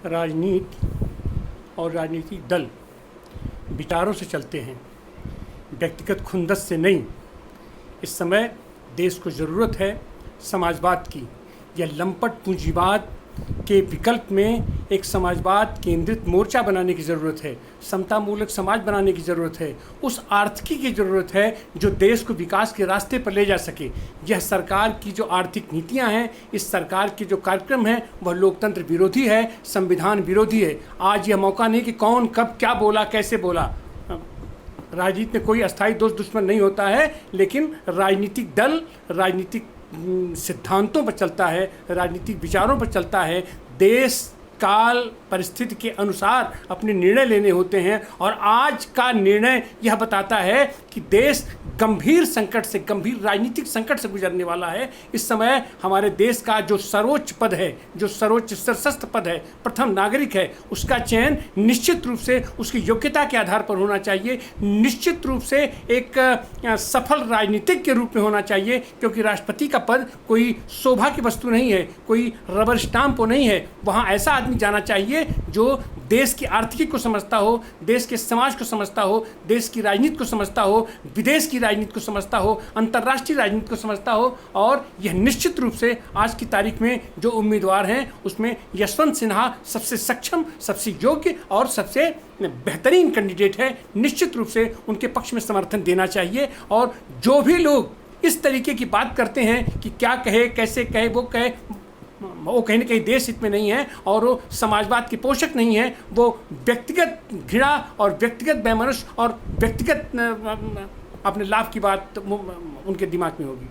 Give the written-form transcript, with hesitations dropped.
राजनीति और राजनीतिक दल विचारों से चलते हैं, व्यक्तिगत खुंदस से नहीं। इस समय देश को ज़रूरत है समाजवाद की। यह लंपट पूंजीवाद के विकल्प में एक समाजवाद केंद्रित मोर्चा बनाने की ज़रूरत है, समतामूलक समाज बनाने की ज़रूरत है, उस आर्थिकी की ज़रूरत है जो देश को विकास के रास्ते पर ले जा सके। यह सरकार की जो आर्थिक नीतियां हैं, इस सरकार के जो कार्यक्रम हैं, वह लोकतंत्र विरोधी है, संविधान विरोधी है। आज यह मौका नहीं कि कौन कब क्या बोला, कैसे बोला। राजनीति में कोई अस्थायी दोस्त दुश्मन नहीं होता है, लेकिन राजनीतिक दल राजनीतिक सिद्धांतों पर चलता है, राजनीतिक विचारों पर चलता है। देश काल परिस्थिति के अनुसार अपने निर्णय लेने होते हैं, और आज का निर्णय यह बताता है कि देश गंभीर संकट से, गंभीर राजनीतिक संकट से गुजरने वाला है। इस समय हमारे देश का जो सर्वोच्च पद है, जो सर्वोच्च सशस्त्र पद है, प्रथम नागरिक है, उसका चयन निश्चित रूप से उसकी योग्यता के आधार पर होना चाहिए, निश्चित रूप से एक सफल राजनीतिक के रूप में होना चाहिए। क्योंकि राष्ट्रपति का पद कोई शोभा की वस्तु नहीं है, कोई रबर स्टाम्प नहीं है। वहाँ ऐसा आदमी जाना चाहिए जो देश की आर्थिकी को समझता हो, देश के समाज को समझता हो, देश की राजनीति को समझता हो, विदेश की राजनीति को समझता हो, अंतर्राष्ट्रीय राजनीति को समझता हो। और यह निश्चित रूप से आज की तारीख में जो उम्मीदवार हैं, उसमें यशवंत सिन्हा सबसे सक्षम, सबसे योग्य और सबसे बेहतरीन कैंडिडेट है। निश्चित रूप से उनके पक्ष में समर्थन देना चाहिए। और जो भी लोग इस तरीके की बात करते हैं कि क्या कहे, कैसे कहे, वो कहीं ना कहीं देश हित में नहीं है और वो समाजवाद के पोषक नहीं है। वो व्यक्तिगत घृणा और व्यक्तिगत वैमनस्य और व्यक्तिगत अपने लाभ की बात उनके दिमाग में होगी।